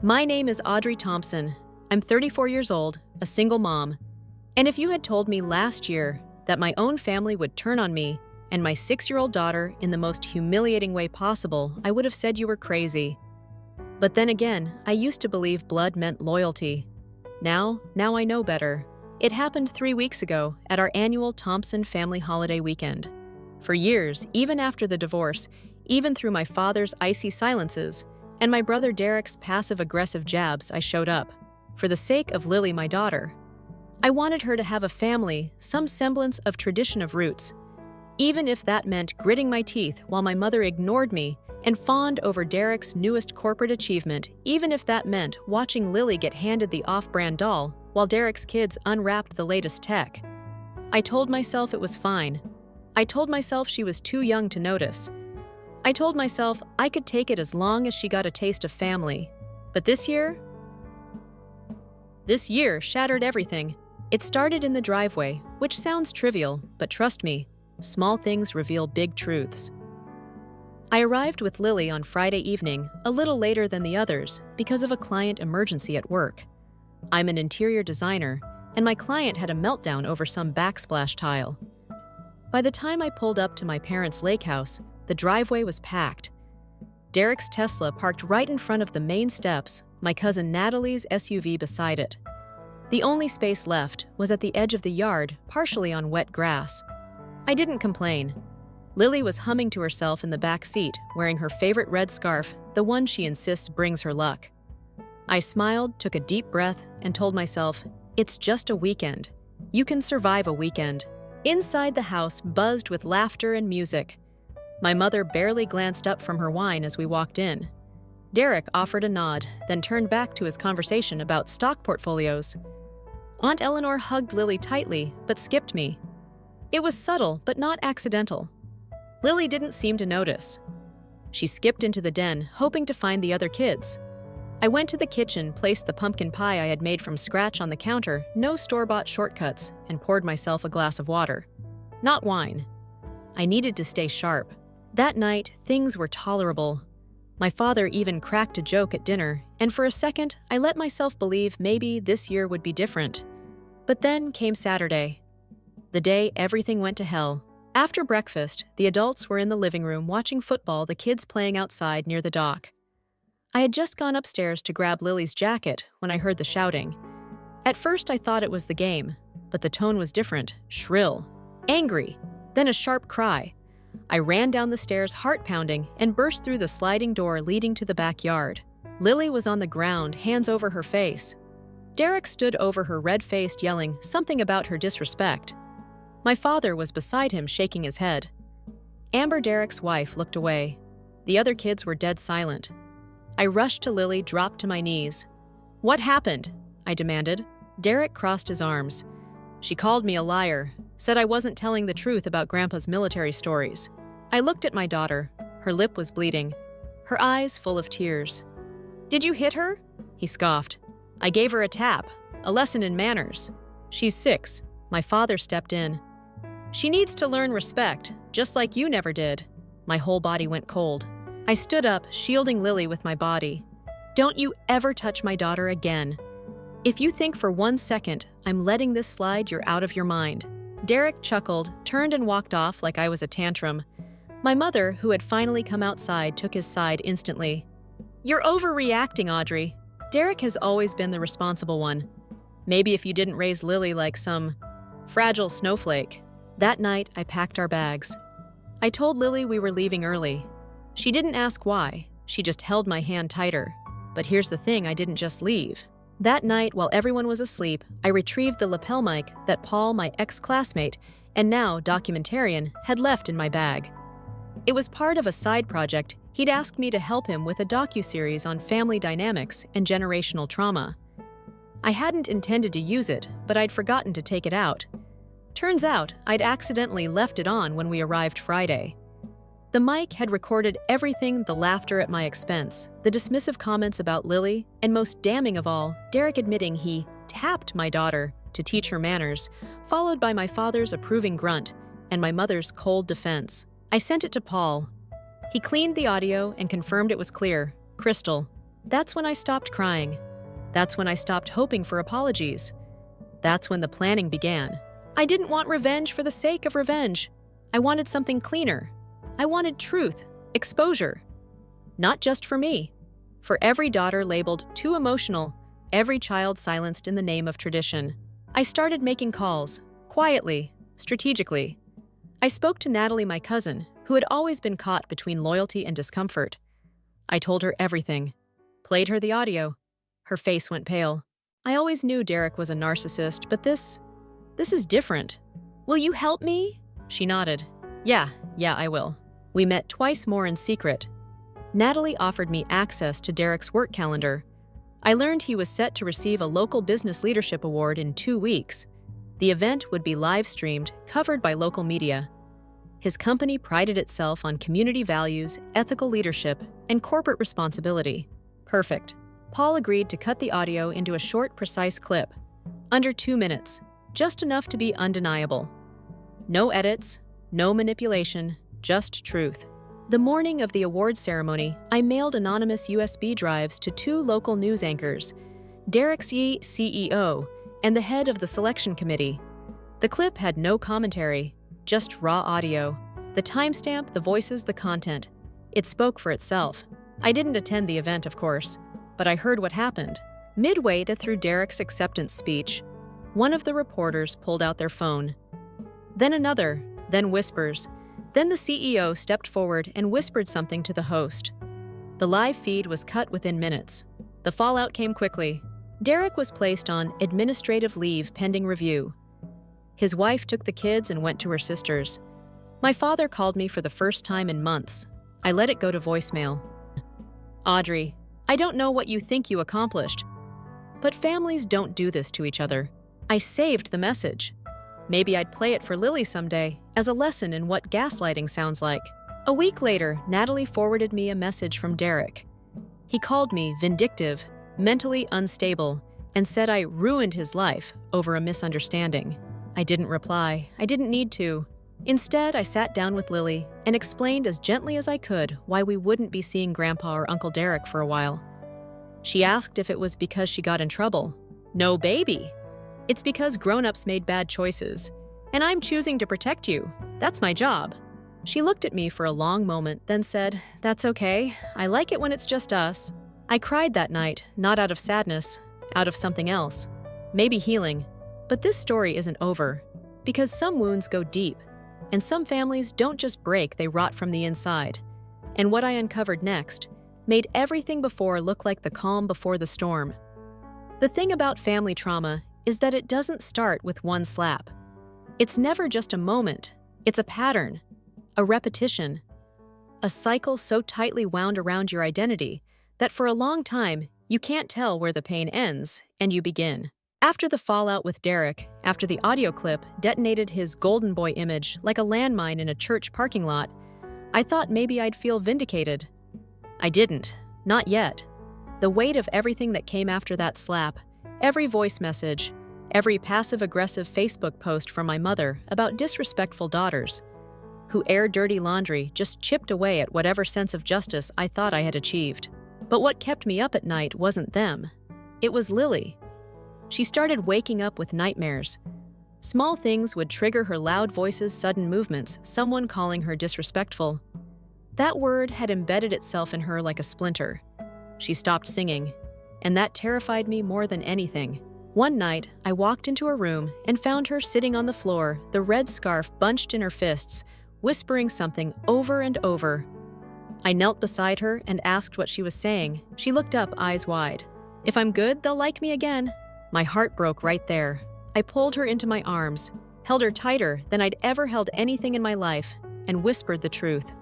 My name is Audrey Thompson. I'm 34 years old, a single mom. And if you had told me last year that my own family would turn on me and my 6-year-old daughter in the most humiliating way possible, I would have said you were crazy. But then again, I used to believe blood meant loyalty. Now I know better. It happened 3 weeks ago at our annual Thompson family holiday weekend. For years, even after the divorce, even through my father's icy silences, and my brother Derek's passive-aggressive jabs, I showed up. For the sake of Lily, my daughter. I wanted her to have a family, some semblance of tradition of roots. Even if that meant gritting my teeth while my mother ignored me and fawned over Derek's newest corporate achievement, even if that meant watching Lily get handed the off-brand doll while Derek's kids unwrapped the latest tech. I told myself it was fine. I told myself she was too young to notice. I told myself I could take it as long as she got a taste of family. But this year shattered everything. It started in the driveway, which sounds trivial, but trust me, small things reveal big truths. I arrived with Lily on Friday evening, a little later than the others, because of a client emergency at work. I'm an interior designer, and my client had a meltdown over some backsplash tile. By the time I pulled up to my parents' lake house, the driveway was packed. Derek's Tesla parked right in front of the main steps, my cousin Natalie's SUV beside it. The only space left was at the edge of the yard, partially on wet grass. I didn't complain. Lily was humming to herself in the back seat, wearing her favorite red scarf, the one she insists brings her luck. I smiled, took a deep breath, and told myself, it's just a weekend. You can survive a weekend. Inside the house buzzed with laughter and music. My mother barely glanced up from her wine as we walked in. Derek offered a nod, then turned back to his conversation about stock portfolios. Aunt Eleanor hugged Lily tightly, but skipped me. It was subtle, but not accidental. Lily didn't seem to notice. She skipped into the den, hoping to find the other kids. I went to the kitchen, placed the pumpkin pie I had made from scratch on the counter, no store-bought shortcuts, and poured myself a glass of water. Not wine. I needed to stay sharp. That night, things were tolerable. My father even cracked a joke at dinner, and for a second, I let myself believe maybe this year would be different. But then came Saturday. The day everything went to hell. After breakfast, the adults were in the living room watching football, the kids playing outside near the dock. I had just gone upstairs to grab Lily's jacket when I heard the shouting. At first, I thought it was the game, but the tone was different, shrill, angry, then a sharp cry. I ran down the stairs, heart pounding, and burst through the sliding door leading to the backyard. Lily was on the ground, hands over her face. Derek stood over her, red-faced, yelling something about her disrespect. My father was beside him, shaking his head. Amber, Derek's wife, looked away. The other kids were dead silent. I rushed to Lily, dropped to my knees. "What happened?" I demanded. Derek crossed his arms. "She called me a liar, said I wasn't telling the truth about Grandpa's military stories." I looked at my daughter. Her lip was bleeding, her eyes full of tears. "Did you hit her?" He scoffed. "I gave her a tap, a lesson in manners. She's 6. My father stepped in. "She needs to learn respect, just like you never did." My whole body went cold. I stood up, shielding Lily with my body. "Don't you ever touch my daughter again. If you think for 1 second I'm letting this slide, you're out of your mind." Derek chuckled, turned and walked off like I was a tantrum. My mother, who had finally come outside, took his side instantly. "You're overreacting, Audrey. Derek has always been the responsible one. Maybe if you didn't raise Lily like some fragile snowflake." That night, I packed our bags. I told Lily we were leaving early. She didn't ask why. She just held my hand tighter. But here's the thing, I didn't just leave. That night, while everyone was asleep, I retrieved the lapel mic that Paul, my ex-classmate, and now documentarian, had left in my bag. It was part of a side project. He'd asked me to help him with a docuseries on family dynamics and generational trauma. I hadn't intended to use it, but I'd forgotten to take it out. Turns out, I'd accidentally left it on when we arrived Friday. The mic had recorded everything, the laughter at my expense, the dismissive comments about Lily, and most damning of all, Derek admitting he tapped my daughter to teach her manners, followed by my father's approving grunt and my mother's cold defense. I sent it to Paul. He cleaned the audio and confirmed it was clear, crystal. That's when I stopped crying. That's when I stopped hoping for apologies. That's when the planning began. I didn't want revenge for the sake of revenge. I wanted something cleaner. I wanted truth, exposure. Not just for me. For every daughter labeled too emotional, every child silenced in the name of tradition. I started making calls, quietly, strategically. I spoke to Natalie, my cousin, who had always been caught between loyalty and discomfort. I told her everything, played her the audio. Her face went pale. I always knew Derek was a narcissist, but this is different. Will you help me? She nodded. Yeah, I will. We met twice more in secret. Natalie offered me access to Derek's work calendar. I learned he was set to receive a local business leadership award in 2 weeks. The event would be live-streamed, covered by local media. His company prided itself on community values, ethical leadership, and corporate responsibility. Perfect. Paul agreed to cut the audio into a short, precise clip. Under 2 minutes, just enough to be undeniable. No edits, no manipulation, just truth. The morning of the award ceremony, I mailed anonymous USB drives to 2 local news anchors, Derek's CEO and the head of the selection committee. The clip had no commentary, just raw audio. The timestamp, the voices, the content. It spoke for itself. I didn't attend the event, of course, but I heard what happened. Midway through Derek's acceptance speech, one of the reporters pulled out their phone. Then another, then whispers. Then the CEO stepped forward and whispered something to the host. The live feed was cut within minutes. The fallout came quickly. Derek was placed on administrative leave pending review. His wife took the kids and went to her sister's. My father called me for the first time in months. I let it go to voicemail. Audrey, I don't know what you think you accomplished, but families don't do this to each other. I saved the message. Maybe I'd play it for Lily someday as a lesson in what gaslighting sounds like. A week later, Natalie forwarded me a message from Derek. He called me vindictive, mentally unstable, and said I ruined his life over a misunderstanding. I didn't reply. I didn't need to. Instead, I sat down with Lily and explained as gently as I could why we wouldn't be seeing Grandpa or Uncle Derek for a while. She asked if it was because she got in trouble. No, baby. It's because grown-ups made bad choices, and I'm choosing to protect you. That's my job. She looked at me for a long moment, then said, That's okay. I like it when it's just us. I cried that night, not out of sadness, out of something else. Maybe healing. But this story isn't over, because some wounds go deep, and some families don't just break, they rot from the inside. And what I uncovered next made everything before look like the calm before the storm. The thing about family trauma is that it doesn't start with one slap. It's never just a moment. It's a pattern, a repetition, a cycle so tightly wound around your identity that for a long time, you can't tell where the pain ends and you begin. After the fallout with Derek, after the audio clip detonated his golden boy image like a landmine in a church parking lot, I thought maybe I'd feel vindicated. I didn't. Not yet. The weight of everything that came after that slap, every voice message, every passive-aggressive Facebook post from my mother about disrespectful daughters who air dirty laundry just chipped away at whatever sense of justice I thought I had achieved. But what kept me up at night wasn't them. It was Lily. She started waking up with nightmares. Small things would trigger her loud voice's sudden movements, someone calling her disrespectful. That word had embedded itself in her like a splinter. She stopped singing, and that terrified me more than anything. One night, I walked into her room and found her sitting on the floor, the red scarf bunched in her fists, whispering something over and over. I knelt beside her and asked what she was saying. She looked up, eyes wide. If I'm good, they'll like me again. My heart broke right there. I pulled her into my arms, held her tighter than I'd ever held anything in my life, and whispered the truth.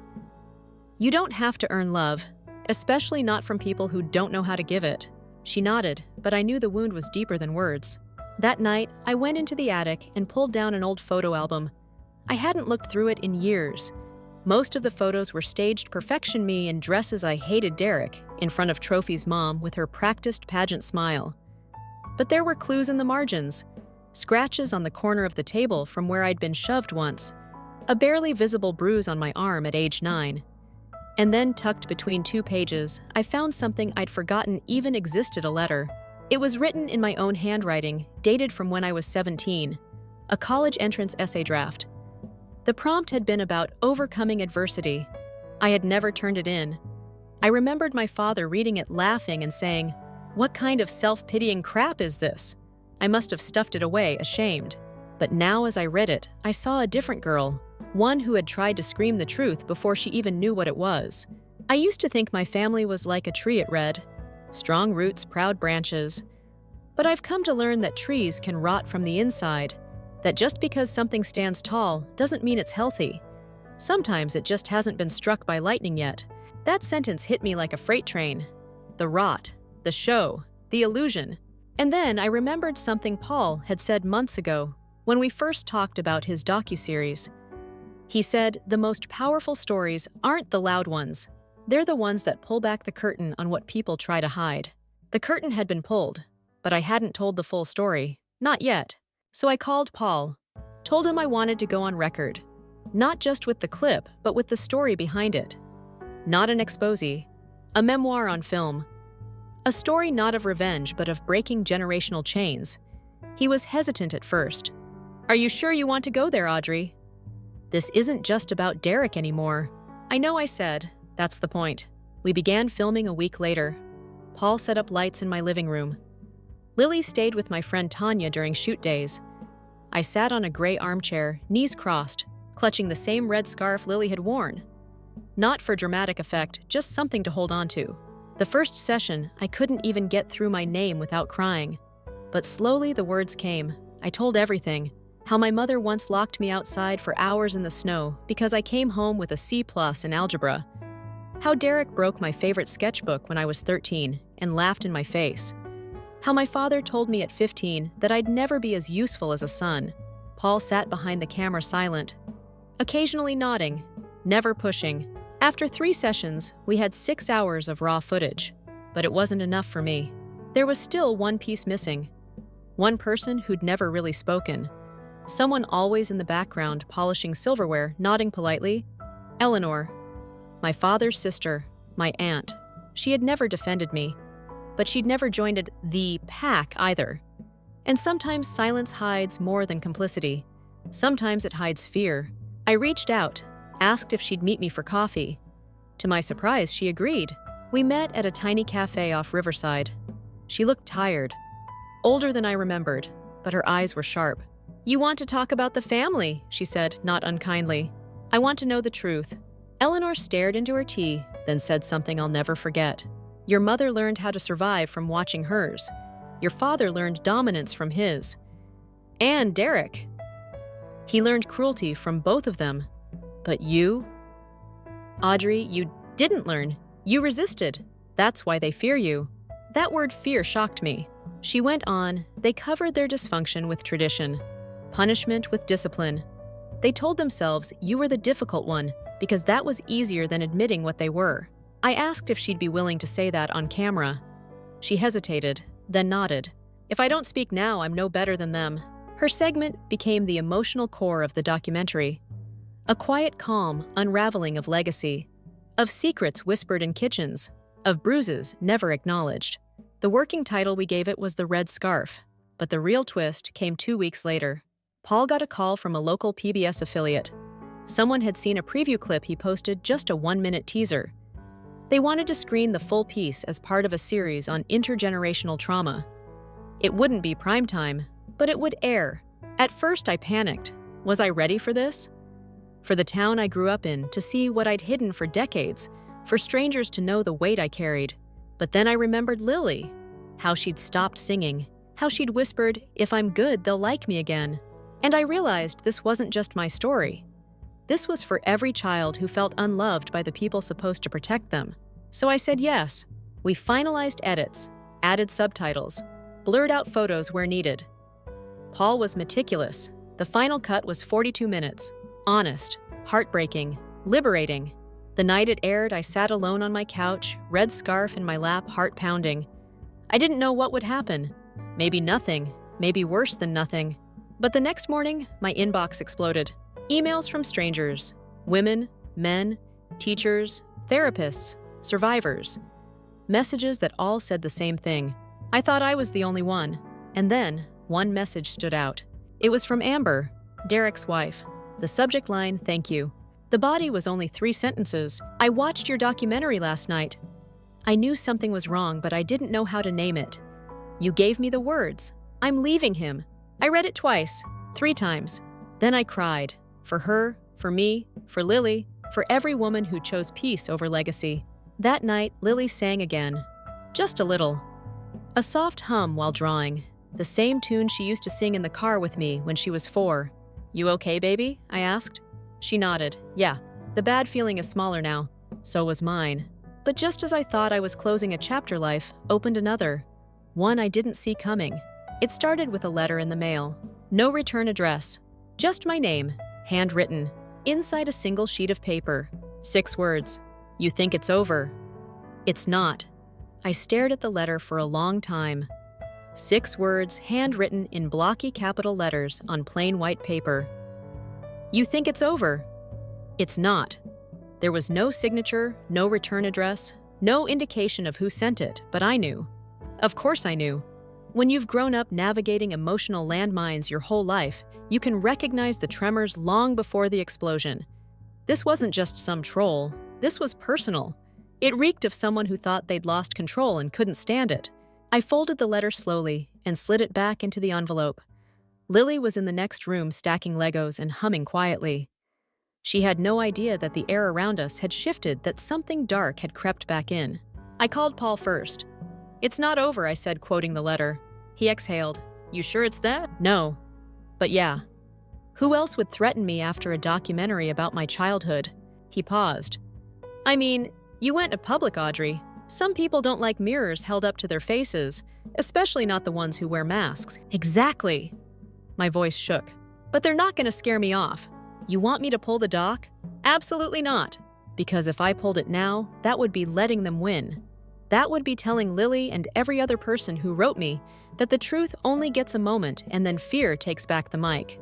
You don't have to earn love, especially not from people who don't know how to give it. She nodded, but I knew the wound was deeper than words. That night, I went into the attic and pulled down an old photo album. I hadn't looked through it in years. Most of the photos were staged perfection me in dresses I hated Derek, in front of Trophy's mom with her practiced pageant smile. But there were clues in the margins, scratches on the corner of the table from where I'd been shoved once, a barely visible bruise on my arm at age 9. And then, tucked between 2 pages, I found something I'd forgotten even existed: a letter. It was written in my own handwriting, dated from when I was 17, a college entrance essay draft. The prompt had been about overcoming adversity. I had never turned it in. I remembered my father reading it, laughing and saying, "What kind of self-pitying crap is this?" I must have stuffed it away, ashamed. But now as I read it, I saw a different girl, one who had tried to scream the truth before she even knew what it was. I used to think my family was like a tree, it read. Strong roots, proud branches. But I've come to learn that trees can rot from the inside, that just because something stands tall doesn't mean it's healthy. Sometimes it just hasn't been struck by lightning yet. That sentence hit me like a freight train. The rot, the show, the illusion. And then I remembered something Paul had said months ago when we first talked about his docuseries. He said, the most powerful stories aren't the loud ones. They're the ones that pull back the curtain on what people try to hide. The curtain had been pulled, but I hadn't told the full story. Not yet. So I called Paul, told him I wanted to go on record. Not just with the clip, but with the story behind it. Not an exposé, a memoir on film. A story not of revenge, but of breaking generational chains. He was hesitant at first. "Are you sure you want to go there, Audrey?" "This isn't just about Derek anymore." "I know," I said. "That's the point." We began filming a week later. Paul set up lights in my living room. Lily stayed with my friend Tanya during shoot days. I sat on a gray armchair, knees crossed, clutching the same red scarf Lily had worn. Not for dramatic effect, just something to hold on to. The first session, I couldn't even get through my name without crying. But slowly the words came. I told everything. How my mother once locked me outside for hours in the snow because I came home with a C+ in algebra. How Derek broke my favorite sketchbook when I was 13 and laughed in my face. How my father told me at 15 that I'd never be as useful as a son. Paul sat behind the camera silent, occasionally nodding, never pushing. After 3 sessions, we had 6 hours of raw footage. But it wasn't enough for me. There was still one piece missing. One person who'd never really spoken. Someone always in the background polishing silverware, nodding politely. Eleanor. My father's sister, my aunt. She had never defended me. But she'd never joined the pack either. And sometimes silence hides more than complicity. Sometimes it hides fear. I reached out, asked if she'd meet me for coffee. To my surprise, she agreed. We met at a tiny cafe off Riverside. She looked tired, older than I remembered, but her eyes were sharp. "You want to talk about the family," she said, not unkindly. "I want to know the truth." Eleanor stared into her tea, then said something I'll never forget. "Your mother learned how to survive from watching hers. Your father learned dominance from his. And Derek. He learned cruelty from both of them. But you? Audrey, you didn't learn. You resisted. That's why they fear you." That word fear shocked me. She went on, they covered their dysfunction with tradition, punishment with discipline. They told themselves you were the difficult one because that was easier than admitting what they were. I asked if she'd be willing to say that on camera. She hesitated, then nodded. "If I don't speak now, I'm no better than them." Her segment became the emotional core of the documentary. A quiet, calm unraveling of legacy, of secrets whispered in kitchens, of bruises never acknowledged. The working title we gave it was The Red Scarf, but the real twist came 2 weeks later. Paul got a call from a local PBS affiliate. Someone had seen a preview clip he posted, just a 1-minute teaser. They wanted to screen the full piece as part of a series on intergenerational trauma. It wouldn't be primetime, but it would air. At first I panicked. Was I ready for this? For the town I grew up in to see what I'd hidden for decades, for strangers to know the weight I carried. But then I remembered Lily, how she'd stopped singing, how she'd whispered, "If I'm good, they'll like me again." And I realized this wasn't just my story. This was for every child who felt unloved by the people supposed to protect them. So I said yes. We finalized edits, added subtitles, blurred out photos where needed. Paul was meticulous. The final cut was 42 minutes. Honest, heartbreaking, liberating. The night it aired, I sat alone on my couch, red scarf in my lap, heart pounding. I didn't know what would happen. Maybe nothing, maybe worse than nothing. But the next morning, my inbox exploded. Emails from strangers, women, men, teachers, therapists, survivors. Messages that all said the same thing. I thought I was the only one. And then, one message stood out. It was from Amber, Derek's wife. The subject line, "Thank you." The body was only 3 sentences. "I watched your documentary last night. I knew something was wrong, but I didn't know how to name it. You gave me the words. I'm leaving him." I read it twice, 3 times. Then I cried. For her, for me, for Lily, for every woman who chose peace over legacy. That night, Lily sang again. Just a little. A soft hum while drawing. The same tune she used to sing in the car with me when she was 4. "You okay, baby?" I asked. She nodded. "Yeah, the bad feeling is smaller now." So was mine. But just as I thought I was closing a chapter, life opened another. One I didn't see coming. It started with a letter in the mail. No return address. Just my name, handwritten, inside a single sheet of paper. 6 words. "You think it's over." It's not. I stared at the letter for a long time. 6 words, handwritten in blocky capital letters on plain white paper. "You think it's over." It's not. There was no signature, no return address, no indication of who sent it, but I knew. Of course I knew. When you've grown up navigating emotional landmines your whole life, you can recognize the tremors long before the explosion. This wasn't just some troll. This was personal. It reeked of someone who thought they'd lost control and couldn't stand it. I folded the letter slowly and slid it back into the envelope. Lily was in the next room stacking Legos and humming quietly. She had no idea that the air around us had shifted, that something dark had crept back in. I called Paul first. "It's not over," I said, quoting the letter. He exhaled. "You sure it's that?" "No. But yeah. Who else would threaten me after a documentary about my childhood?" He paused. "I mean, you went to public, Audrey. Some people don't like mirrors held up to their faces, especially not the ones who wear masks." "Exactly." My voice shook. "But they're not going to scare me off. You want me to pull the doc?" "Absolutely not. Because if I pulled it now, that would be letting them win. That would be telling Lily and every other person who wrote me that the truth only gets a moment and then fear takes back the mic.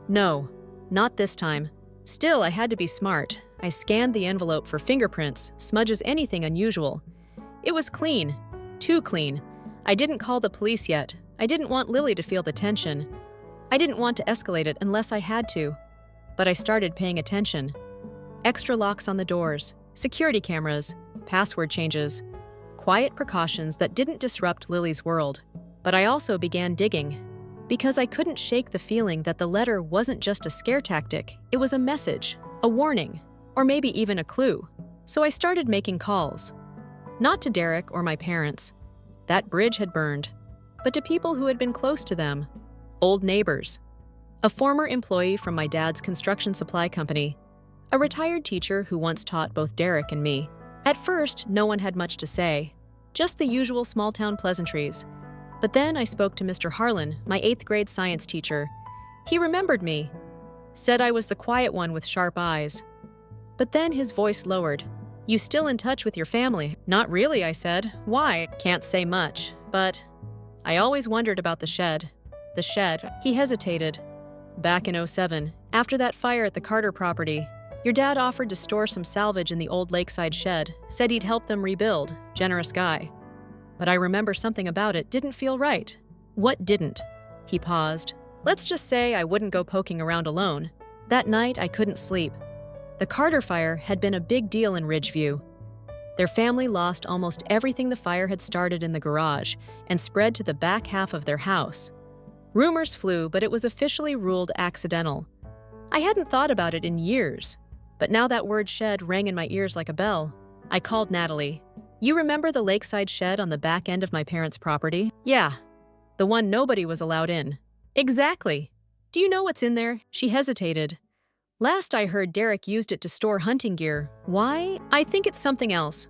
No, not this time. Still, I had to be smart. I scanned the envelope for fingerprints, smudges, anything unusual. It was clean. Too clean. I didn't call the police yet. I didn't want Lily to feel the tension. I didn't want to escalate it unless I had to. But I started paying attention. Extra locks on the doors, security cameras, password changes, quiet precautions that didn't disrupt Lily's world. But I also began digging, because I couldn't shake the feeling that the letter wasn't just a scare tactic, it was a message, a warning, or maybe even a clue. So I started making calls. Not to Derek or my parents. That bridge had burned. But to people who had been close to them. Old neighbors. A former employee from my dad's construction supply company. A retired teacher who once taught both Derek and me. At first, no one had much to say. Just the usual small-town pleasantries. But then I spoke to Mr. Harlan, my 8th grade science teacher. He remembered me. Said I was the quiet one with sharp eyes. But then his voice lowered. "You still in touch with your family?" "Not really," I said. "Why?" "Can't say much, but I always wondered about the shed." "The shed." He hesitated. "Back in '07, after that fire at the Carter property, your dad offered to store some salvage in the old lakeside shed, said he'd help them rebuild. Generous guy. But I remember something about it didn't feel right." "What didn't?" He paused. "Let's just say I wouldn't go poking around alone." That night, I couldn't sleep. The Carter fire had been a big deal in Ridgeview. Their family lost almost everything the fire had started in the garage and spread to the back half of their house. Rumors flew, but it was officially ruled accidental. I hadn't thought about it in years, but now that word shed rang in my ears like a bell. I called Natalie. "You remember the lakeside shed on the back end of my parents' property?" "Yeah, the one nobody was allowed in." "Exactly. Do you know what's in there?" She hesitated. "Last I heard, Derek used it to store hunting gear. Why? I think it's something else.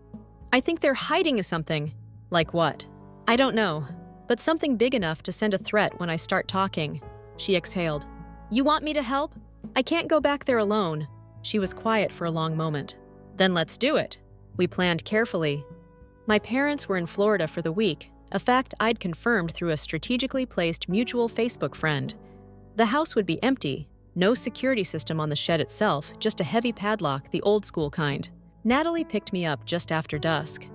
I think they're hiding something." "Like what?" "I don't know, but something big enough to send a threat when I start talking." She exhaled. "You want me to help? I can't go back there alone." She was quiet for a long moment. "Then let's do it." We planned carefully. My parents were in Florida for the week, a fact I'd confirmed through a strategically placed mutual Facebook friend. The house would be empty. No security system on the shed itself, just a heavy padlock, the old-school kind. Natalie picked me up just after dusk.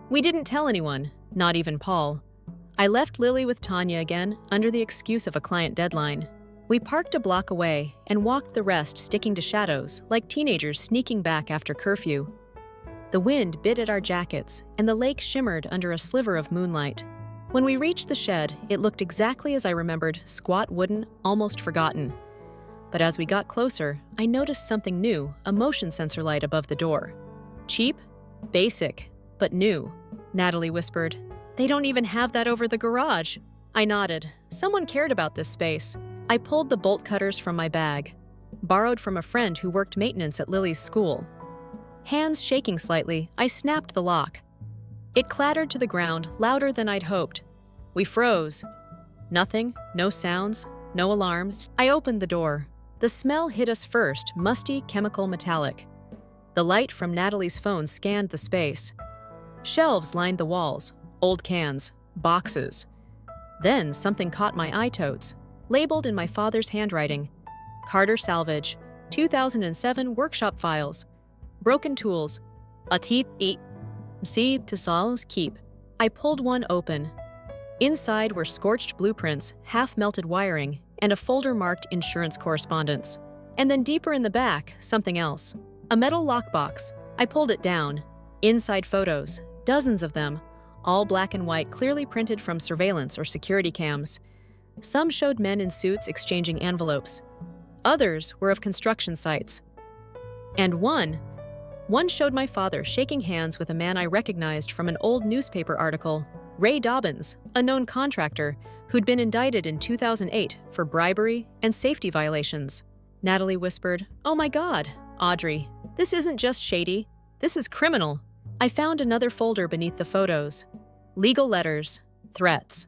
We didn't tell anyone, not even Paul. I left Lily with Tanya again under the excuse of a client deadline. We parked a block away and walked the rest sticking to shadows like teenagers sneaking back after curfew. The wind bit at our jackets and the lake shimmered under a sliver of moonlight. When we reached the shed, it looked exactly as I remembered, squat wooden, almost forgotten. But as we got closer, I noticed something new, a motion sensor light above the door. Cheap? Basic, but new, Natalie whispered. They don't even have that over the garage. I nodded. Someone cared about this space. I pulled the bolt cutters from my bag, borrowed from a friend who worked maintenance at Lily's school. Hands shaking slightly, I snapped the lock. It clattered to the ground, louder than I'd hoped. We froze. Nothing, no sounds, no alarms. I opened the door. The smell hit us first, musty, chemical, metallic. The light from Natalie's phone scanned the space. Shelves lined the walls, old cans, boxes. Then something caught my eye totes, labeled in my father's handwriting. Carter Salvage, 2007 workshop files. Broken tools. A type et. See to Saul's keep. I pulled one open. Inside were scorched blueprints, half-melted wiring, and a folder marked insurance correspondence. And then deeper in the back, something else. A metal lockbox. I pulled it down. Inside photos, dozens of them, all black and white, clearly printed from surveillance or security cams. Some showed men in suits exchanging envelopes. Others were of construction sites. And one showed my father shaking hands with a man I recognized from an old newspaper article, Ray Dobbins, a known contractor who'd been indicted in 2008 for bribery and safety violations. Natalie whispered, "Oh my God, Audrey, this isn't just shady, this is criminal." I found another folder beneath the photos. Legal letters, threats.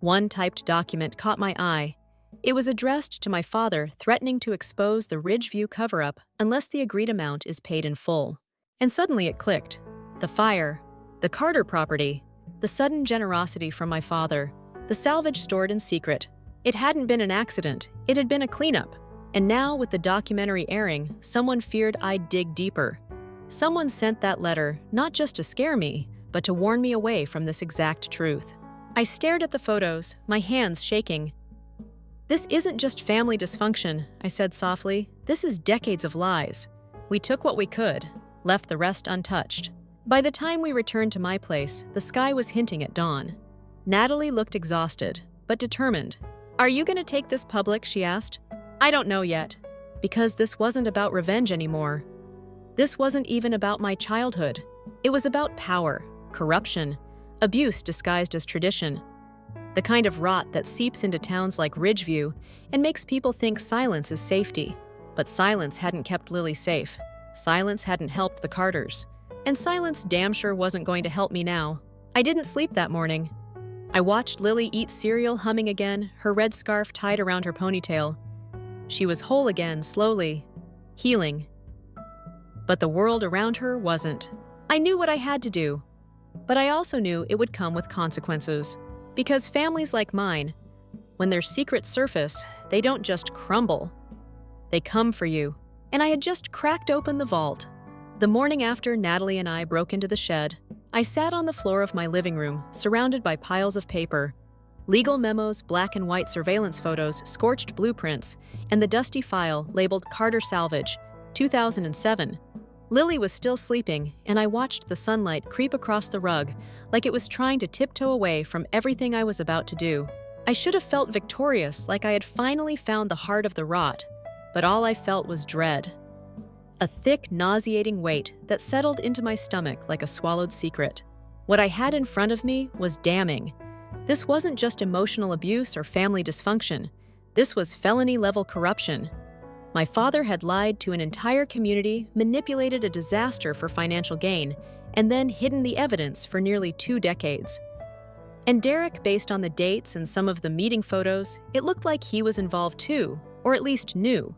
One typed document caught my eye. It was addressed to my father, threatening to expose the Ridgeview cover-up unless the agreed amount is paid in full. And suddenly it clicked. The fire, the Carter property, the sudden generosity from my father, the salvage stored in secret. It hadn't been an accident, it had been a cleanup. And now, with the documentary airing, someone feared I'd dig deeper. Someone sent that letter, not just to scare me, but to warn me away from this exact truth. I stared at the photos, my hands shaking. "This isn't just family dysfunction," I said softly. "This is decades of lies. We took what we could, left the rest untouched." By the time we returned to my place, the sky was hinting at dawn. Natalie looked exhausted, but determined. "Are you going to take this public?" she asked. "I don't know yet." Because this wasn't about revenge anymore. This wasn't even about my childhood. It was about power, corruption, abuse disguised as tradition. The kind of rot that seeps into towns like Ridgeview and makes people think silence is safety. But silence hadn't kept Lily safe. Silence hadn't helped the Carters. And silence damn sure wasn't going to help me now. I didn't sleep that morning. I watched Lily eat cereal, humming again, her red scarf tied around her ponytail. She was whole again, slowly, healing. But the world around her wasn't. I knew what I had to do, but I also knew it would come with consequences. Because families like mine, when their secrets surface, they don't just crumble. They come for you. And I had just cracked open the vault. The morning after Natalie and I broke into the shed, I sat on the floor of my living room, surrounded by piles of paper. Legal memos, black and white surveillance photos, scorched blueprints, and the dusty file labeled Carter Salvage, 2007. Lily was still sleeping, and I watched the sunlight creep across the rug like it was trying to tiptoe away from everything I was about to do. I should have felt victorious, like I had finally found the heart of the rot, but all I felt was dread. A thick, nauseating weight that settled into my stomach like a swallowed secret. What I had in front of me was damning. This wasn't just emotional abuse or family dysfunction. This was felony-level corruption. My father had lied to an entire community, manipulated a disaster for financial gain, and then hidden the evidence for nearly 2 decades. And Derek, based on the dates and some of the meeting photos, it looked like he was involved too, or at least knew.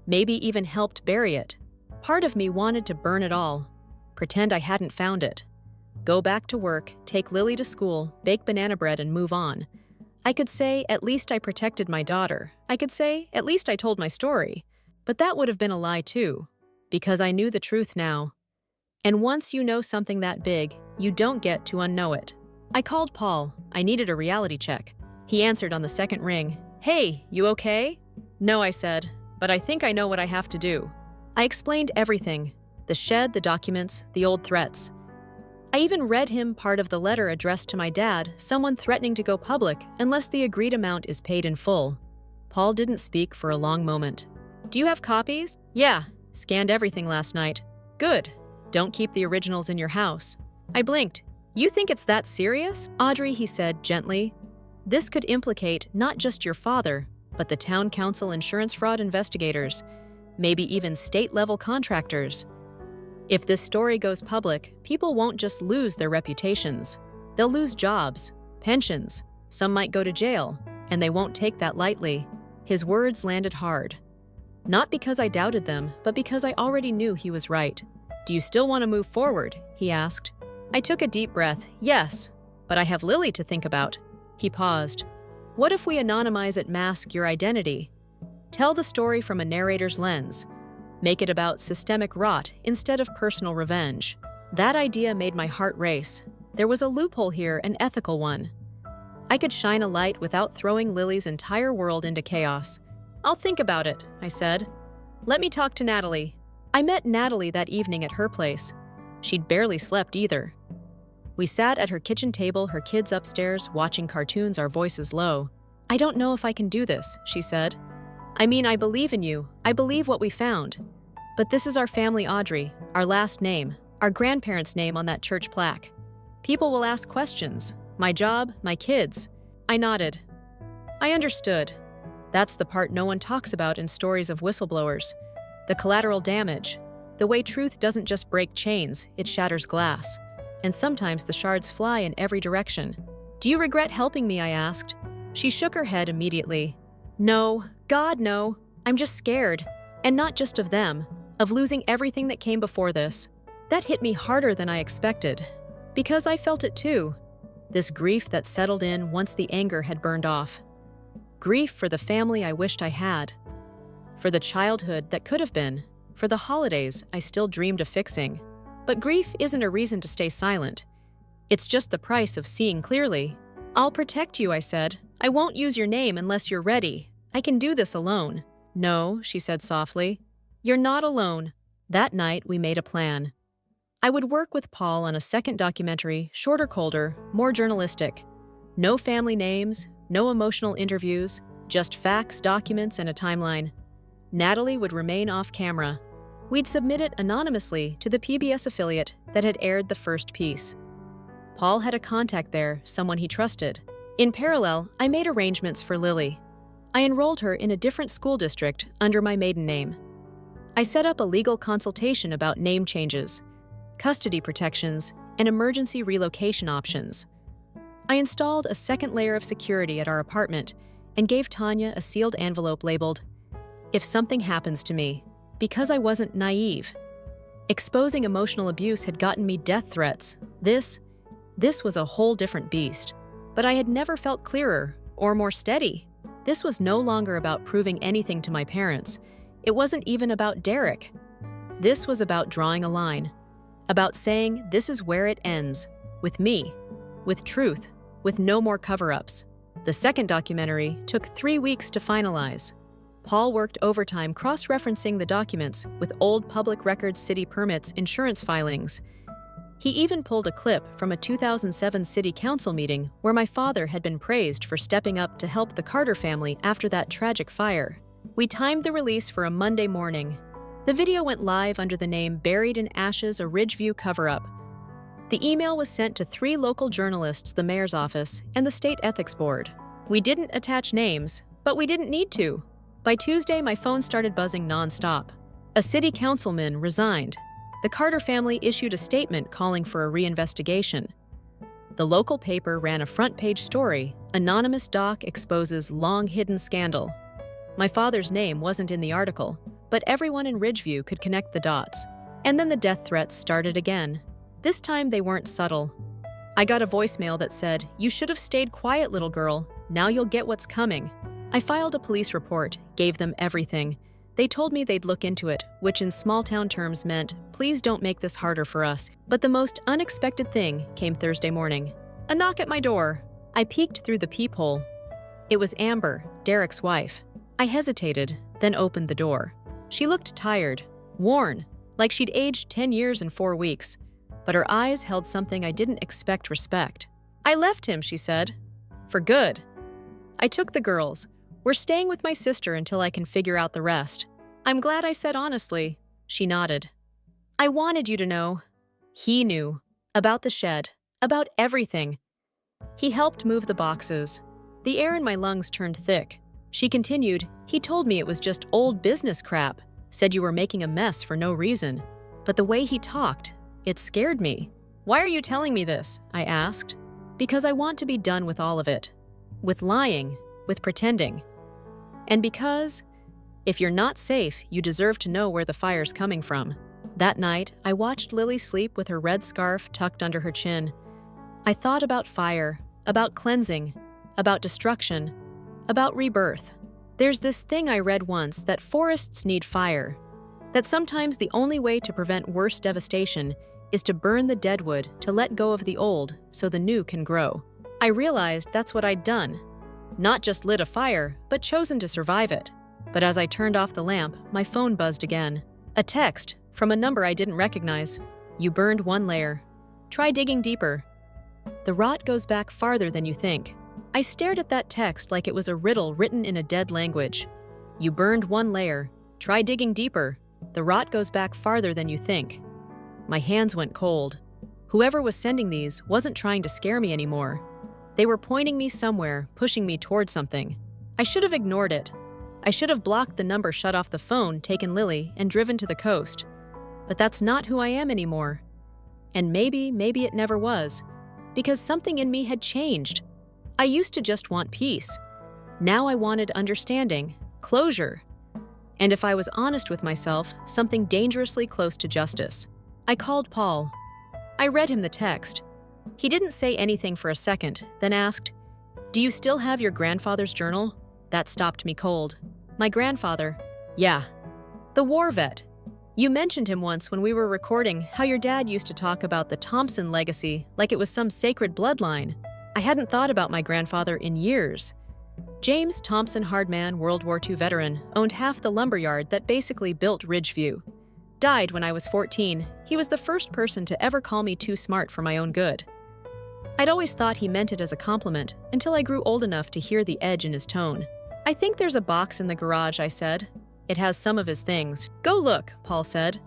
Maybe even helped bury it. Part of me wanted to burn it all, pretend I hadn't found it. Go back to work, take Lily to school, bake banana bread, and move on. I could say, at least I protected my daughter. I could say, at least I told my story. But that would have been a lie too, because I knew the truth now. And once you know something that big, you don't get to unknow it. I called Paul. I needed a reality check. He answered on the second ring. "Hey, you okay?" "No," I said, "but I think I know what I have to do." I explained everything: the shed, the documents, the old threats. I even read him part of the letter addressed to my dad, someone threatening to go public unless the agreed amount is paid in full. Paul didn't speak for a long moment. "Do you have copies?" "Yeah, scanned everything last night." "Good. Don't keep the originals in your house." I blinked. "You think it's that serious?" "Audrey," he said gently, "this could implicate not just your father, but the town council insurance fraud investigators, maybe even state-level contractors. If this story goes public, people won't just lose their reputations. They'll lose jobs, pensions, some might go to jail, and they won't take that lightly." His words landed hard. Not because I doubted them, but because I already knew he was right. "Do you still want to move forward?" he asked. I took a deep breath. "Yes, but I have Lily to think about." He paused. "What if we anonymize it, mask your identity? Tell the story from a narrator's lens. Make it about systemic rot instead of personal revenge." That idea made my heart race. There was a loophole here, an ethical one. I could shine a light without throwing Lily's entire world into chaos. "I'll think about it," I said. "Let me talk to Natalie." I met Natalie that evening at her place. She'd barely slept either. We sat at her kitchen table, her kids upstairs, watching cartoons, our voices low. "I don't know if I can do this," she said. "I mean, I believe in you. I believe what we found. But this is our family, Audrey, our last name, our grandparents' name on that church plaque. People will ask questions. My job, my kids." I nodded. I understood. That's the part no one talks about in stories of whistleblowers. The collateral damage. The way truth doesn't just break chains, it shatters glass. And sometimes the shards fly in every direction. "Do you regret helping me?" I asked. She shook her head immediately. "No, God, no. I'm just scared. And not just of them, of losing everything that came before this." That hit me harder than I expected. Because I felt it too. This grief that settled in once the anger had burned off. Grief for the family I wished I had. For the childhood that could have been. For the holidays I still dreamed of fixing. But grief isn't a reason to stay silent. It's just the price of seeing clearly. "I'll protect you," I said. "I won't use your name unless you're ready. I can do this alone." "No," she said softly. "You're not alone." That night we made a plan. I would work with Paul on a second documentary, shorter, colder, more journalistic. No family names, no emotional interviews, just facts, documents, and a timeline. Natalie would remain off camera. We'd submit it anonymously to the PBS affiliate that had aired the first piece. Paul had a contact there, someone he trusted. In parallel, I made arrangements for Lily. I enrolled her in a different school district under my maiden name. I set up a legal consultation about name changes, custody protections, and emergency relocation options. I installed a second layer of security at our apartment and gave Tanya a sealed envelope labeled, "If something happens to me," because I wasn't naive. Exposing emotional abuse had gotten me death threats. This was a whole different beast. But I had never felt clearer or more steady. This was no longer about proving anything to my parents. It wasn't even about Derek. This was about drawing a line. About saying this is where it ends. With me. With truth. With no more cover-ups. The second documentary took 3 weeks to finalize. Paul worked overtime cross-referencing the documents with old public records, city permits, insurance filings. He even pulled a clip from a 2007 city council meeting where my father had been praised for stepping up to help the Carter family after that tragic fire. We timed the release for a Monday morning. The video went live under the name Buried in Ashes, a Ridgeview cover-up. The email was sent to 3 local journalists, the mayor's office, and the state ethics board. We didn't attach names, but we didn't need to. By Tuesday, my phone started buzzing nonstop. A city councilman resigned. The Carter family issued a statement calling for a reinvestigation. The local paper ran a front-page story, "Anonymous Doc Exposes Long-Hidden Scandal." My father's name wasn't in the article, but everyone in Ridgeview could connect the dots. And then the death threats started again. This time they weren't subtle. I got a voicemail that said, "You should have stayed quiet, little girl. Now you'll get what's coming." I filed a police report, gave them everything. They told me they'd look into it, which in small-town terms meant, please don't make this harder for us. But the most unexpected thing came Thursday morning. A knock at my door. I peeked through the peephole. It was Amber, Derek's wife. I hesitated, then opened the door. She looked tired, worn, like she'd aged 10 years in 4 weeks, but her eyes held something I didn't expect respect. I left him, she said. For good. I took the girls. We're staying with my sister until I can figure out the rest. I'm glad I said honestly. She nodded. I wanted you to know. He knew. About the shed. About everything. He helped move the boxes. The air in my lungs turned thick. She continued, he told me it was just old business crap. Said you were making a mess for no reason. But the way he talked, it scared me. Why are you telling me this? I asked. Because I want to be done with all of it. With lying, with pretending. And because, if you're not safe, you deserve to know where the fire's coming from. That night, I watched Lily sleep with her red scarf tucked under her chin. I thought about fire, about cleansing, about destruction, about rebirth. There's this thing I read once that forests need fire, that sometimes the only way to prevent worse devastation is to burn the deadwood to let go of the old so the new can grow. I realized that's what I'd done. Not just lit a fire, but chosen to survive it. But as I turned off the lamp, my phone buzzed again. A text from a number I didn't recognize. You burned one layer. Try digging deeper. The rot goes back farther than you think. I stared at that text like it was a riddle written in a dead language. You burned one layer. Try digging deeper. The rot goes back farther than you think. My hands went cold. Whoever was sending these wasn't trying to scare me anymore. They were pointing me somewhere, pushing me toward something. I should have ignored it. I should have blocked the number, shut off the phone, taken Lily, and driven to the coast. But that's not who I am anymore. And maybe it never was. Because something in me had changed. I used to just want peace. Now I wanted understanding, closure. And if I was honest with myself, something dangerously close to justice. I called Paul. I read him the text. He didn't say anything for a second, then asked, "Do you still have your grandfather's journal?" That stopped me cold. My grandfather? Yeah. The war vet. You mentioned him once when we were recording how your dad used to talk about the Thompson legacy like it was some sacred bloodline. I hadn't thought about my grandfather in years. James Thompson Hardman, World War II veteran, owned half the lumberyard that basically built Ridgeview. Died when I was 14. He was the first person to ever call me too smart for my own good. I'd always thought he meant it as a compliment until I grew old enough to hear the edge in his tone. I think there's a box in the garage, I said. It has some of his things. Go look, Paul said.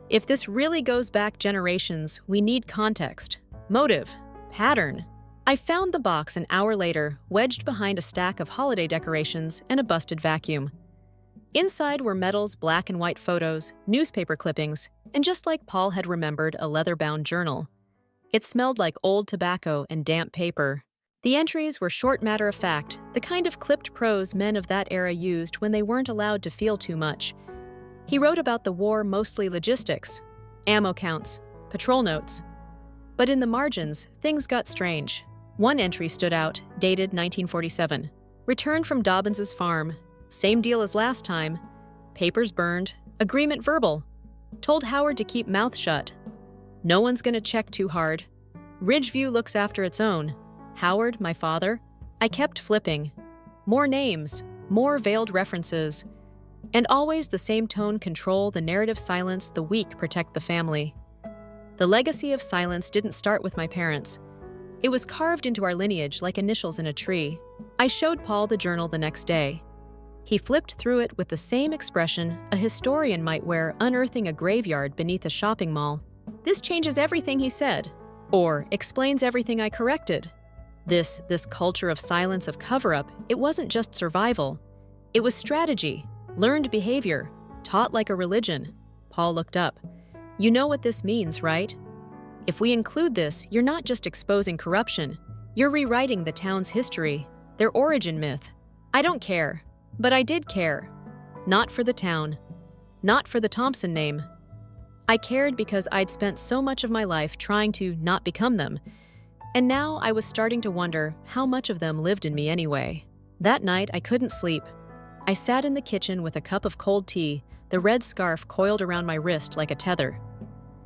If this really goes back generations, we need context, motive, pattern. I found the box an hour later, wedged behind a stack of holiday decorations and a busted vacuum. Inside were medals, black and white photos, newspaper clippings, and just like Paul had remembered, a leather-bound journal. It smelled like old tobacco and damp paper. The entries were short matter-of-fact, the kind of clipped prose men of that era used when they weren't allowed to feel too much. He wrote about the war, mostly logistics, ammo counts, patrol notes. But in the margins, things got strange. One entry stood out, dated 1947. Returned from Dobbins's farm. Same deal as last time. Papers burned. Agreement verbal. Told Howard to keep mouth shut. No one's gonna check too hard. Ridgeview looks after its own. Howard, my father. I kept flipping. More names, more veiled references. And always the same tone: control the narrative, silence the weak, protect the family. The legacy of silence didn't start with my parents. It was carved into our lineage like initials in a tree. I showed Paul the journal the next day. He flipped through it with the same expression a historian might wear unearthing a graveyard beneath a shopping mall. This changes everything, he said. Or explains everything I corrected. This culture of silence, of cover-up, it wasn't just survival. It was strategy, learned behavior, taught like a religion. Paul looked up. You know what this means, right? If we include this, you're not just exposing corruption. You're rewriting the town's history, their origin myth. I don't care. But I did care. Not for the town. Not for the Thompson name. I cared because I'd spent so much of my life trying to not become them. And now I was starting to wonder how much of them lived in me anyway. That night, I couldn't sleep. I sat in the kitchen with a cup of cold tea, the red scarf coiled around my wrist like a tether.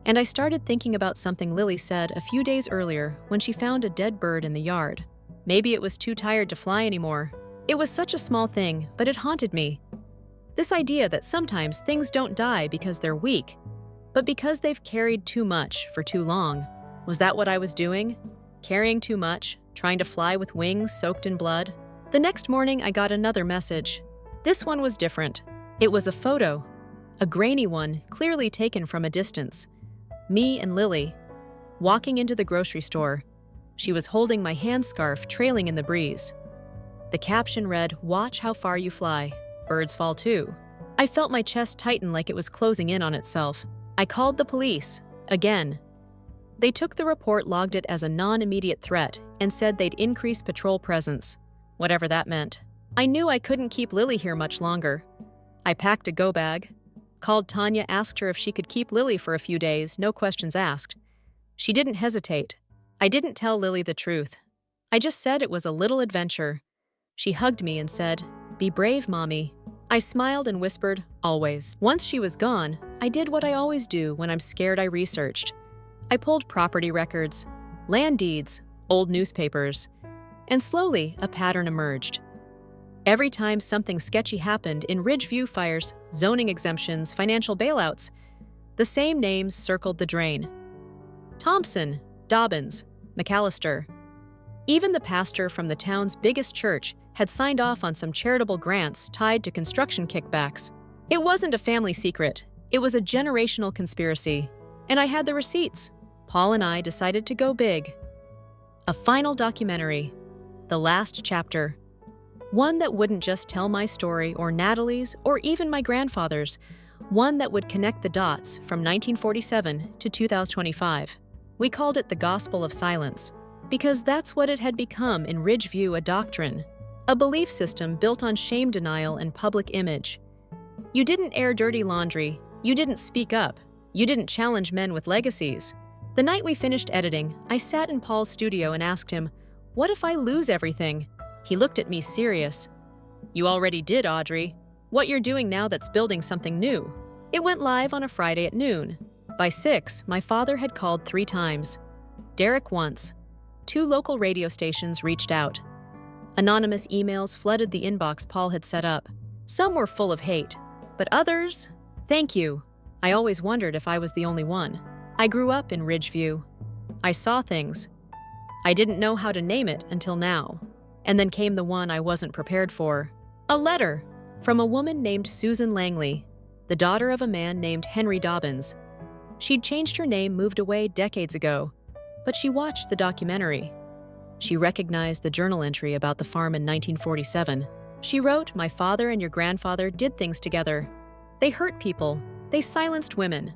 And I started thinking about something Lily said a few days earlier when she found a dead bird in the yard. Maybe it was too tired to fly anymore. It was such a small thing, but it haunted me. This idea that sometimes things don't die because they're weak, but because they've carried too much for too long. Was that what I was doing? Carrying too much, trying to fly with wings soaked in blood? The next morning, I got another message. This one was different. It was a photo, a grainy one, clearly taken from a distance. Me and Lily, walking into the grocery store. She was holding my handscarf trailing in the breeze. The caption read, "Watch how far you fly. Birds fall too." I felt my chest tighten like it was closing in on itself. I called the police, again. They took the report, logged it as a non-immediate threat, and said they'd increase patrol presence, whatever that meant. I knew I couldn't keep Lily here much longer. I packed a go bag, called Tanya, asked her if she could keep Lily for a few days, no questions asked. She didn't hesitate. I didn't tell Lily the truth. I just said it was a little adventure. She hugged me and said, "Be brave, Mommy." I smiled and whispered, "Always." Once she was gone, I did what I always do when I'm scared. I researched. I pulled property records, land deeds, old newspapers, and slowly a pattern emerged. Every time something sketchy happened in Ridgeview fires, zoning exemptions, financial bailouts, the same names circled the drain. Thompson, Dobbins, McAllister. Even the pastor from the town's biggest church had signed off on some charitable grants tied to construction kickbacks. It wasn't a family secret. It was a generational conspiracy. And I had the receipts. Paul and I decided to go big. A final documentary. The last chapter. One that wouldn't just tell my story or Natalie's or even my grandfather's. One that would connect the dots from 1947 to 2025. We called it the Gospel of Silence, because that's what it had become in Ridgeview, a doctrine, a belief system built on shame denial and public image. You didn't air dirty laundry, you didn't speak up, you didn't challenge men with legacies. The night we finished editing, I sat in Paul's studio and asked him, "What if I lose everything?" He looked at me serious. "You already did, Audrey. What you're doing now, that's building something new." It went live on a Friday at noon. By 6, my father had called 3 times. Derek once. 2 local radio stations reached out. Anonymous emails flooded the inbox Paul had set up. Some were full of hate, but others, "Thank you." I always wondered if I was the only one. I grew up in Ridgeview. I saw things. I didn't know how to name it until now. And then came the one I wasn't prepared for. A letter from a woman named Susan Langley, the daughter of a man named Henry Dobbins. She'd changed her name, moved away decades ago, but she watched the documentary. She recognized the journal entry about the farm in 1947. She wrote, "My father and your grandfather did things together. They hurt people. They silenced women.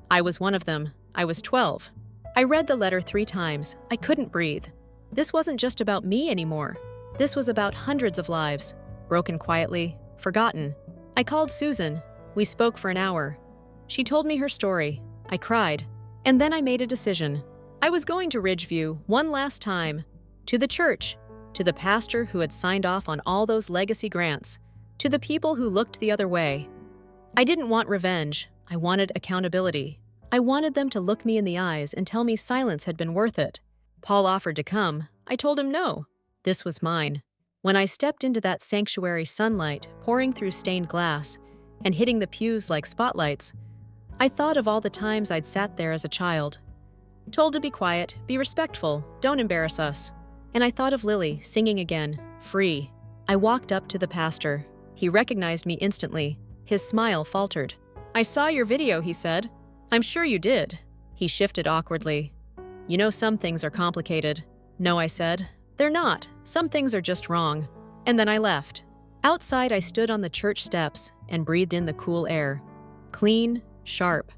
I was one of them. I was 12. I read the letter 3 times. I couldn't breathe. This wasn't just about me anymore. This was about hundreds of lives, broken quietly, forgotten. I called Susan. We spoke for an hour. She told me her story. I cried. And then I made a decision. I was going to Ridgeview one last time. To the church. To the pastor who had signed off on all those legacy grants. To the people who looked the other way. I didn't want revenge. I wanted accountability. I wanted them to look me in the eyes and tell me silence had been worth it. Paul offered to come. I told him no. This was mine. When I stepped into that sanctuary, sunlight pouring through stained glass and hitting the pews like spotlights, I thought of all the times I'd sat there as a child, told to be quiet, be respectful, don't embarrass us. And I thought of Lily singing again, "Free." I walked up to the pastor. He recognized me instantly. His smile faltered. "I saw your video," he said. "I'm sure you did." He shifted awkwardly. "You know, some things are complicated." "No," I said. "They're not. Some things are just wrong." And then I left. Outside, I stood on the church steps and breathed in the cool air. Clean, sharp.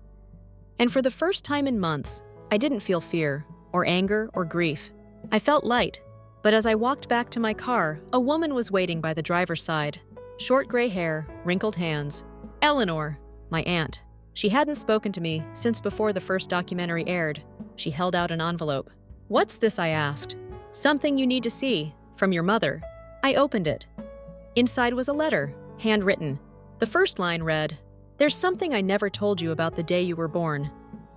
And for the first time in months, I didn't feel fear, or anger, or grief. I felt light. But as I walked back to my car, a woman was waiting by the driver's side. Short gray hair, wrinkled hands. Eleanor, my aunt. She hadn't spoken to me since before the first documentary aired. She held out an envelope. "What's this?" I asked. "Something you need to see, from your mother." I opened it. Inside was a letter, handwritten. The first line read, "There's something I never told you about the day you were born."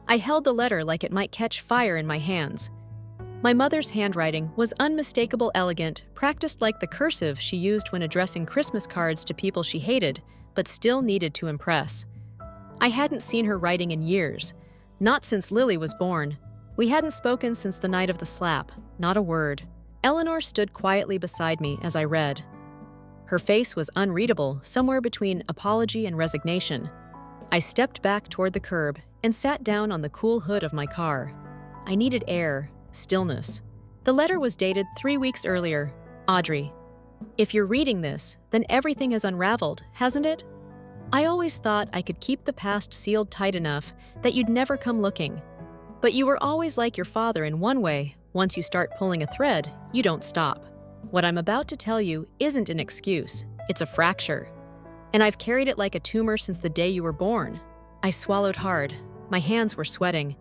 I held the letter like it might catch fire in my hands. My mother's handwriting was unmistakable, elegant, practiced like the cursive she used when addressing Christmas cards to people she hated, but still needed to impress. I hadn't seen her writing in years, not since Lily was born. We hadn't spoken since the night of the slap, not a word. Eleanor stood quietly beside me as I read. Her face was unreadable, somewhere between apology and resignation. I stepped back toward the curb and sat down on the cool hood of my car. I needed air, stillness. The letter was dated 3 weeks earlier. Audrey, if you're reading this, then everything has unraveled, hasn't it? I always thought I could keep the past sealed tight enough that you'd never come looking. But you were always like your father in one way. Once you start pulling a thread, you don't stop. What I'm about to tell you isn't an excuse, it's a fracture. And I've carried it like a tumor since the day you were born. I swallowed hard. My hands were sweating.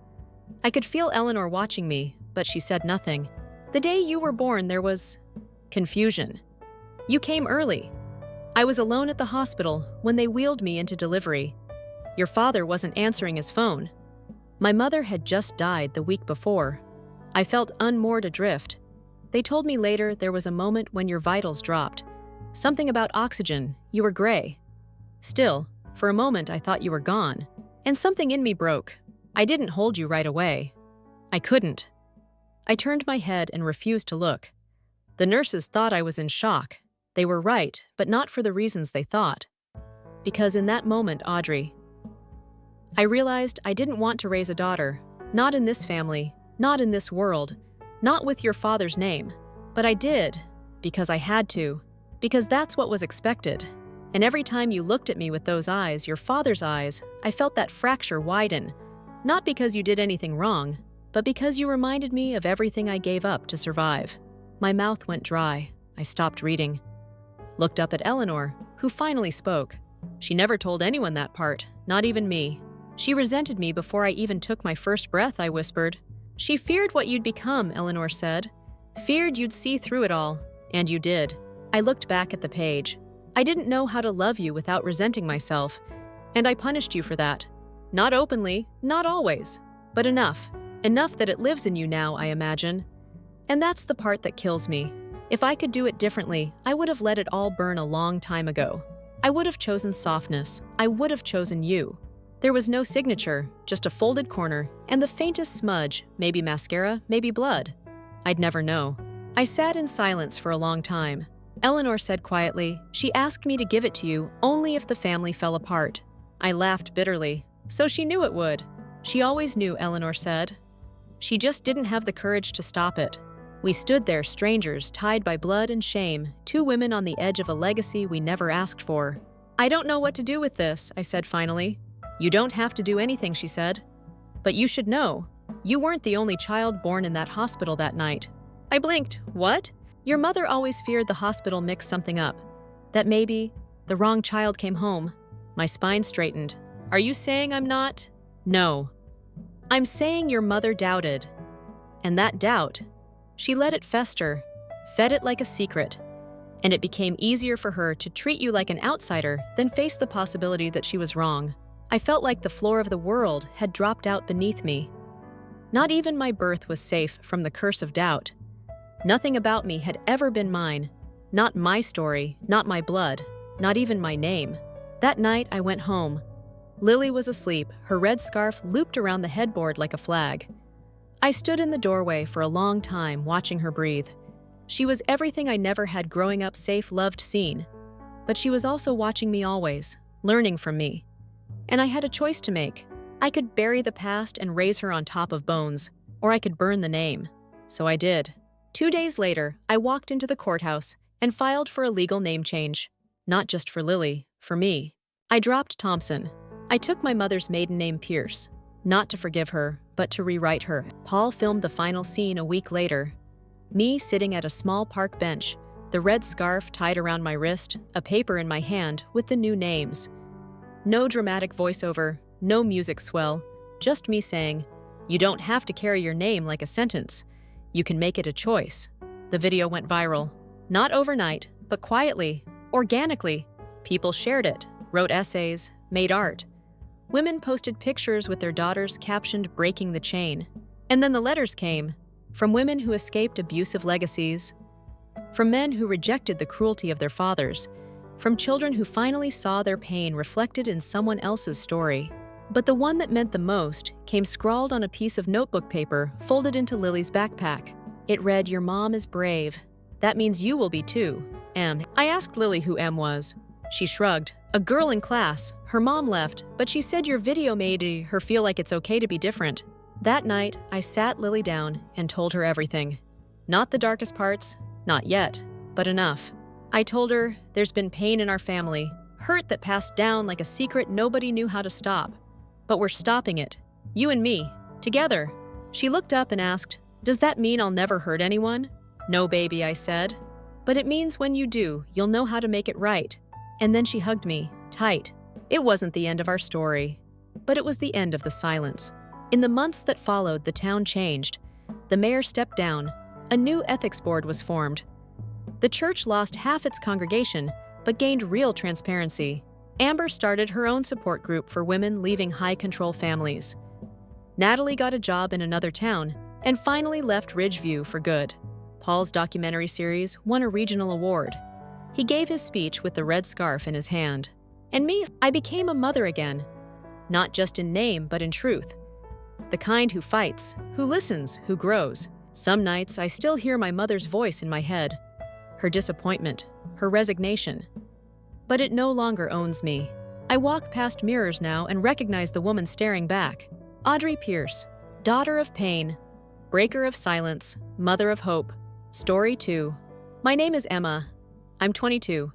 I could feel Eleanor watching me, but she said nothing. The day you were born, there was confusion. You came early. I was alone at the hospital when they wheeled me into delivery. Your father wasn't answering his phone. My mother had just died the week before. I felt unmoored adrift. They told me later there was a moment when your vitals dropped. Something about oxygen, you were gray. Still, for a moment I thought you were gone. And something in me broke. I didn't hold you right away. I couldn't. I turned my head and refused to look. The nurses thought I was in shock. They were right, but not for the reasons they thought. Because in that moment, Audrey, I realized I didn't want to raise a daughter. Not in this family, not in this world, not with your father's name. But I did, because I had to, because that's what was expected. And every time you looked at me with those eyes, your father's eyes, I felt that fracture widen. Not because you did anything wrong, but because you reminded me of everything I gave up to survive. My mouth went dry. I stopped reading. Looked up at Eleanor, who finally spoke. She never told anyone that part, not even me. She resented me before I even took my first breath, I whispered. She feared what you'd become, Eleanor said. Feared you'd see through it all, and you did. I looked back at the page. I didn't know how to love you without resenting myself, and I punished you for that. Not openly, not always, but enough. Enough that it lives in you now, I imagine. And that's the part that kills me. If I could do it differently, I would have let it all burn a long time ago. I would have chosen softness. I would have chosen you. There was no signature, just a folded corner, and the faintest smudge, maybe mascara, maybe blood. I'd never know. I sat in silence for a long time. Eleanor said quietly, she asked me to give it to you only if the family fell apart. I laughed bitterly. So she knew it would. She always knew, Eleanor said. She just didn't have the courage to stop it. We stood there, strangers, tied by blood and shame, two women on the edge of a legacy we never asked for. I don't know what to do with this, I said finally. You don't have to do anything, she said. But you should know. You weren't the only child born in that hospital that night. I blinked. What? Your mother always feared the hospital mixed something up. That maybe the wrong child came home. My spine straightened. Are you saying I'm not? No. I'm saying your mother doubted. And that doubt, she let it fester, fed it like a secret. And it became easier for her to treat you like an outsider than face the possibility that she was wrong. I felt like the floor of the world had dropped out beneath me. Not even my birth was safe from the curse of doubt. Nothing about me had ever been mine. Not my story, not my blood, not even my name. That night I went home. Lily was asleep, her red scarf looped around the headboard like a flag. I stood in the doorway for a long time, watching her breathe. She was everything I never had growing up safe, loved, seen. But she was also watching me always, learning from me. And I had a choice to make. I could bury the past and raise her on top of bones, or I could burn the name. So I did. 2 days later, I walked into the courthouse and filed for a legal name change. Not just for Lily, for me. I dropped Thompson. I took my mother's maiden name Pierce, not to forgive her, but to rewrite her. Paul filmed the final scene a week later. Me sitting at a small park bench, the red scarf tied around my wrist, a paper in my hand with the new names. No dramatic voiceover, no music swell, just me saying, you don't have to carry your name like a sentence. You can make it a choice. The video went viral. Not overnight, but quietly, organically. People shared it, wrote essays, made art. Women posted pictures with their daughters captioned "Breaking the Chain." And then the letters came, from women who escaped abusive legacies, from men who rejected the cruelty of their fathers, from children who finally saw their pain reflected in someone else's story. But the one that meant the most came scrawled on a piece of notebook paper folded into Lily's backpack. It read, "Your mom is brave. That means you will be too, M." I asked Lily who M was. She shrugged. "A girl in class. Her mom left, but she said your video made her feel like it's okay to be different." That night, I sat Lily down and told her everything. Not the darkest parts, not yet, but enough. I told her there's been pain in our family, hurt that passed down like a secret nobody knew how to stop. But we're stopping it. You and me, together. She looked up and asked, "Does that mean I'll never hurt anyone?" "No, baby," I said. "But it means when you do, you'll know how to make it right." And then she hugged me, tight. It wasn't the end of our story, but it was the end of the silence. In the months that followed, the town changed. The mayor stepped down. A new ethics board was formed. The church lost half its congregation, but gained real transparency. Amber started her own support group for women leaving high-control families. Natalie got a job in another town and finally left Ridgeview for good. Paul's documentary series won a regional award. He gave his speech with the red scarf in his hand. And me, I became a mother again. Not just in name, but in truth. The kind who fights, who listens, who grows. Some nights, I still hear my mother's voice in my head. Her disappointment, her resignation. But it no longer owns me. I walk past mirrors now and recognize the woman staring back. Audrey Pierce, daughter of pain, breaker of silence, mother of hope. Story 2. My name is Emma. I'm 22.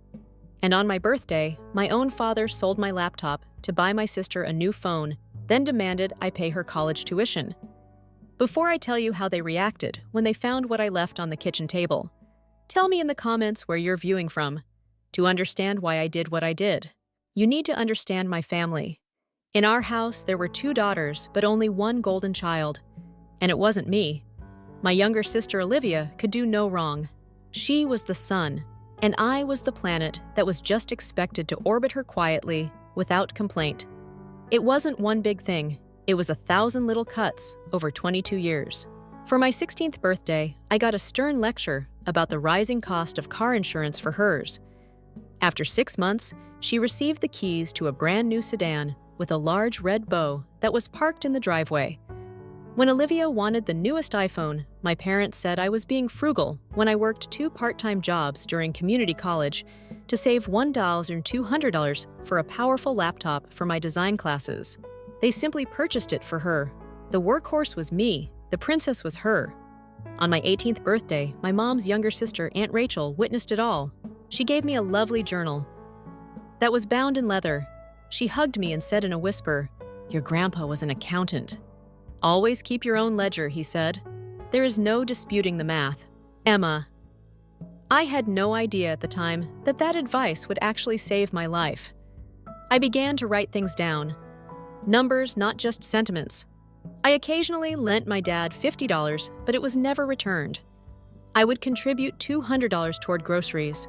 And on my birthday, my own father sold my laptop to buy my sister a new phone, then demanded I pay her college tuition. Before I tell you how they reacted when they found what I left on the kitchen table, tell me in the comments where you're viewing from. To understand why I did what I did, you need to understand my family. In our house, there were 2 daughters, but only one golden child. And it wasn't me. My younger sister Olivia could do no wrong. She was the sun, and I was the planet that was just expected to orbit her quietly, without complaint. It wasn't one big thing. It was 1,000 little cuts over 22 years. For my 16th birthday, I got a stern lecture about the rising cost of car insurance for hers. After 6 months, she received the keys to a brand new sedan with a large red bow that was parked in the driveway. When Olivia wanted the newest iPhone, my parents said I was being frugal when I worked 2 part-time jobs during community college to save $1,200 for a powerful laptop for my design classes. They simply purchased it for her. The workhorse was me, the princess was her. On my 18th birthday, my mom's younger sister, Aunt Rachel, witnessed it all. She gave me a lovely journal that was bound in leather. She hugged me and said in a whisper, "Your grandpa was an accountant." "Always keep your own ledger," he said. "There is no disputing the math." Emma. I had no idea at the time that that advice would actually save my life. I began to write things down. Numbers, not just sentiments. I occasionally lent my dad $50, but it was never returned. I would contribute $200 toward groceries.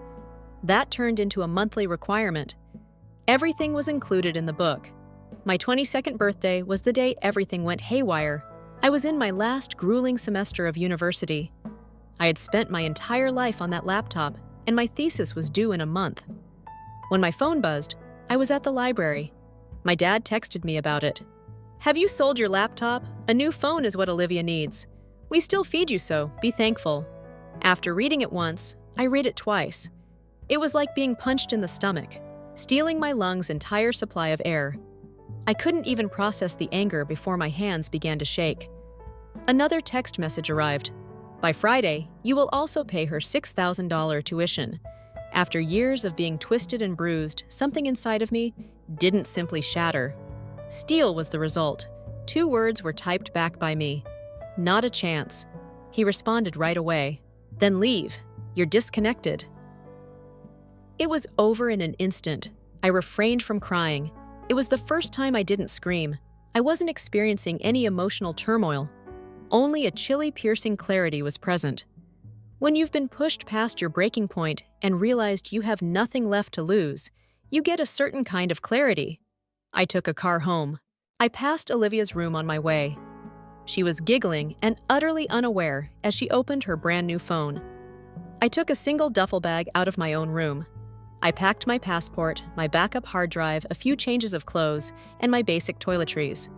That turned into a monthly requirement. Everything was included in the book. My 22nd birthday was the day everything went haywire. I was in my last grueling semester of university. I had spent my entire life on that laptop, and my thesis was due in a month. When my phone buzzed, I was at the library. My dad texted me about it. "Have you sold your laptop? A new phone is what Olivia needs. We still feed you, so be thankful." After reading it once, I read it twice. It was like being punched in the stomach, stealing my lungs' entire supply of air. I couldn't even process the anger before my hands began to shake. Another text message arrived. "By Friday, you will also pay her $6,000 tuition." After years of being twisted and bruised, something inside of me didn't simply shatter. Steel was the result. 2 words were typed back by me. "Not a chance." He responded right away. "Then leave. You're disconnected." It was over in an instant. I refrained from crying. It was the first time I didn't scream. I wasn't experiencing any emotional turmoil. Only a chilly, piercing clarity was present. When you've been pushed past your breaking point and realized you have nothing left to lose, you get a certain kind of clarity. I took a car home. I passed Olivia's room on my way. She was giggling and utterly unaware as she opened her brand new phone. I took a single duffel bag out of my own room. I packed my passport, my backup hard drive, a few changes of clothes, and my basic toiletries.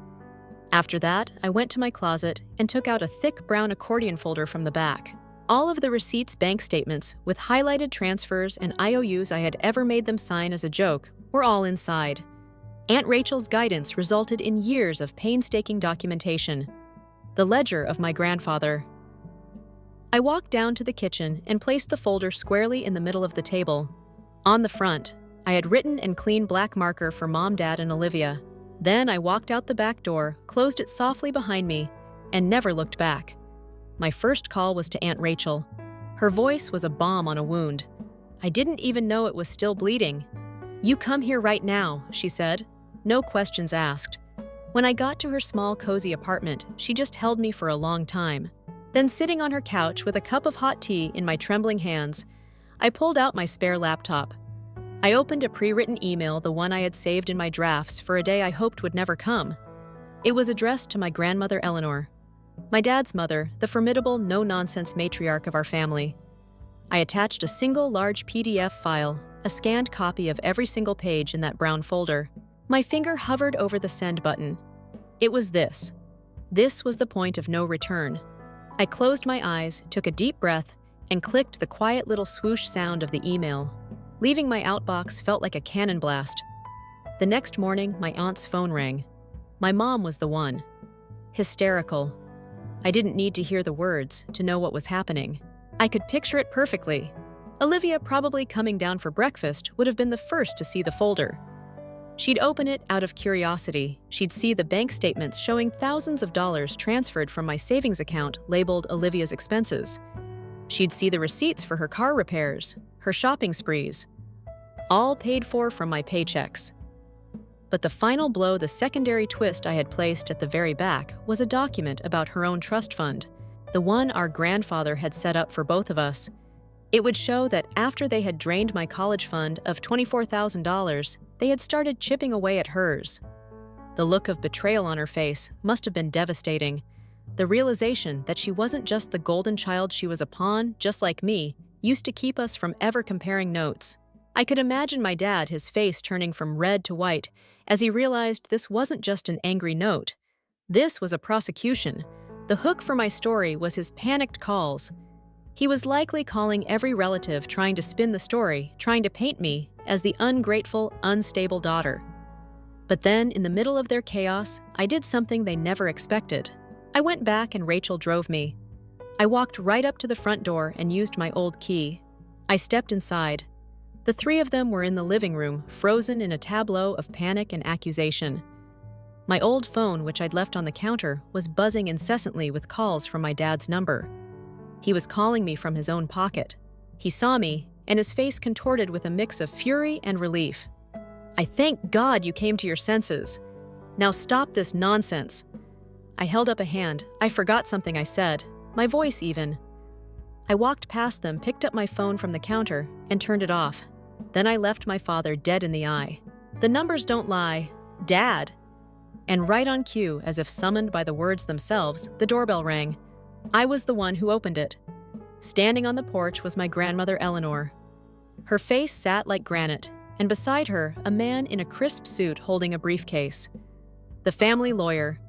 After that, I went to my closet and took out a thick brown accordion folder from the back. All of the receipts, bank statements, with highlighted transfers and IOUs I had ever made them sign as a joke, were all inside. Aunt Rachel's guidance resulted in years of painstaking documentation. The ledger of my grandfather. I walked down to the kitchen and placed the folder squarely in the middle of the table. On the front, I had written in clean black marker for Mom, Dad, and Olivia. Then I walked out the back door, closed it softly behind me, and never looked back. My first call was to Aunt Rachel. Her voice was a balm on a wound. I didn't even know it was still bleeding. "You come here right now," she said. No questions asked. When I got to her small, cozy apartment, she just held me for a long time. Then, sitting on her couch with a cup of hot tea in my trembling hands, I pulled out my spare laptop. I opened a pre-written email, the one I had saved in my drafts for a day I hoped would never come. It was addressed to my grandmother Eleanor, my dad's mother, the formidable, no-nonsense matriarch of our family. I attached a single large PDF file, a scanned copy of every single page in that brown folder. My finger hovered over the send button. It was this. This was the point of no return. I closed my eyes, took a deep breath, and clicked the quiet little swoosh sound of the email. Leaving my outbox felt like a cannon blast. The next morning, my aunt's phone rang. My mom was the one. Hysterical. I didn't need to hear the words to know what was happening. I could picture it perfectly. Olivia, probably coming down for breakfast, would have been the first to see the folder. She'd open it out of curiosity. She'd see the bank statements showing thousands of dollars transferred from my savings account labeled Olivia's expenses. She'd see the receipts for her car repairs, her shopping sprees, all paid for from my paychecks. But the final blow, the secondary twist I had placed at the very back, was a document about her own trust fund, the one our grandfather had set up for both of us. It would show that after they had drained my college fund of $24,000, they had started chipping away at hers. The look of betrayal on her face must have been devastating. The realization that she wasn't just the golden child she was a pawn, just like me, used to keep us from ever comparing notes. I could imagine my dad, his face turning from red to white, as he realized this wasn't just an angry note. This was a prosecution. The hook for my story was his panicked calls. He was likely calling every relative, trying to spin the story, trying to paint me as the ungrateful, unstable daughter. But then, in the middle of their chaos, I did something they never expected. I went back and Rachel drove me. I walked right up to the front door and used my old key. I stepped inside. The three of them were in the living room, frozen in a tableau of panic and accusation. My old phone, which I'd left on the counter, was buzzing incessantly with calls from my dad's number. He was calling me from his own pocket. He saw me, and his face contorted with a mix of fury and relief. "I thank God you came to your senses. Now stop this nonsense." I held up a hand. I forgot something I said, my voice even. I walked past them, picked up my phone from the counter, and turned it off. Then I left my father dead in the eye. The numbers don't lie. Dad! And right on cue, as if summoned by the words themselves, the doorbell rang. I was the one who opened it. Standing on the porch was my grandmother Eleanor. Her face sat like granite, and beside her, a man in a crisp suit holding a briefcase. The family lawyer.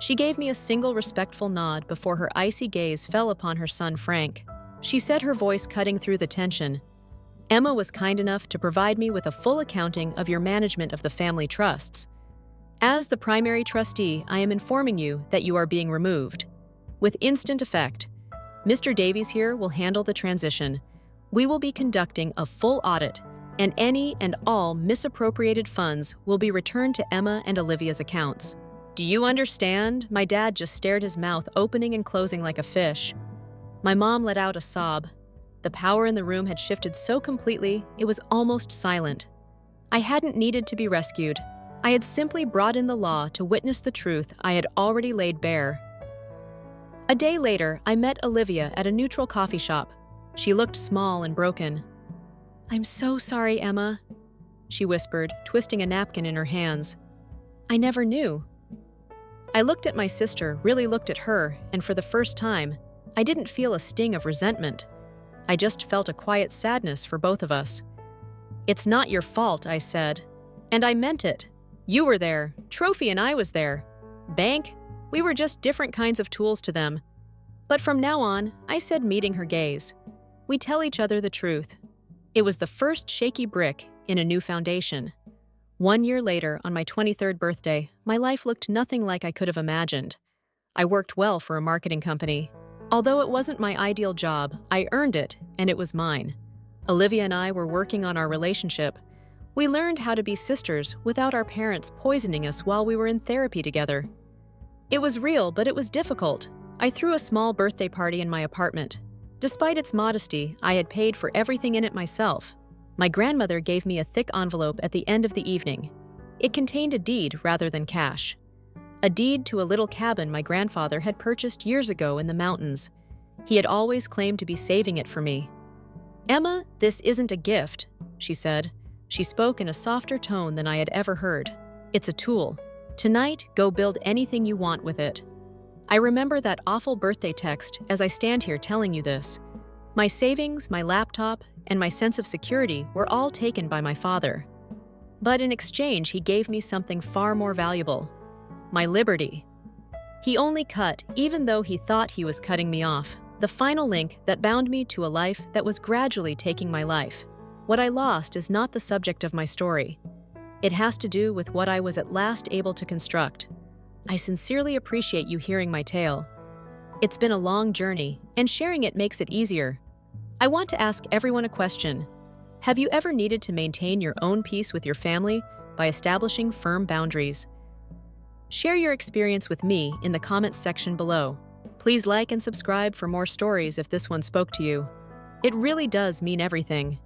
She gave me a single respectful nod before her icy gaze fell upon her son Frank. She said, her voice cutting through the tension, "Emma was kind enough to provide me with a full accounting of your management of the family trusts. As the primary trustee, I am informing you that you are being removed. With instant effect. Mr. Davies here will handle the transition. We will be conducting a full audit, and any and all misappropriated funds will be returned to Emma and Olivia's accounts. Do you understand?" My dad just stared, his mouth opening and closing like a fish. My mom let out a sob. The power in the room had shifted so completely, it was almost silent. I hadn't needed to be rescued. I had simply brought in the law to witness the truth I had already laid bare. A day later, I met Olivia at a neutral coffee shop. She looked small and broken. "I'm so sorry, Emma." she whispered, twisting a napkin in her hands. I never knew. I looked at my sister, really looked at her, and for the first time, I didn't feel a sting of resentment. I just felt a quiet sadness for both of us. It's not your fault, I said. And I meant it. You were there. Trophy and I was there. Bank, we were just different kinds of tools to them. But from now on, I said, meeting her gaze. We tell each other the truth. It was the first shaky brick in a new foundation. 1 year later, on my 23rd birthday, my life looked nothing like I could have imagined. I worked well for a marketing company. Although it wasn't my ideal job, I earned it, and it was mine. Olivia and I were working on our relationship. We learned how to be sisters without our parents poisoning us while we were in therapy together. It was real, but it was difficult. I threw a small birthday party in my apartment. Despite its modesty, I had paid for everything in it myself. My grandmother gave me a thick envelope at the end of the evening. It contained a deed rather than cash. A deed to a little cabin my grandfather had purchased years ago in the mountains. He had always claimed to be saving it for me. Emma, this isn't a gift, she said. She spoke in a softer tone than I had ever heard. It's a tool. Tonight, go build anything you want with it. I remember that awful birthday text as I stand here telling you this. My savings, my laptop, and my sense of security were all taken by my father. But in exchange, he gave me something far more valuable. My liberty. He only cut, even though he thought he was cutting me off, the final link that bound me to a life that was gradually taking my life. What I lost is not the subject of my story. It has to do with what I was at last able to construct. I sincerely appreciate you hearing my tale. It's been a long journey, and sharing it makes it easier. I want to ask everyone a question. Have you ever needed to maintain your own peace with your family by establishing firm boundaries? Share your experience with me in the comments section below. Please like and subscribe for more stories if this one spoke to you. It really does mean everything.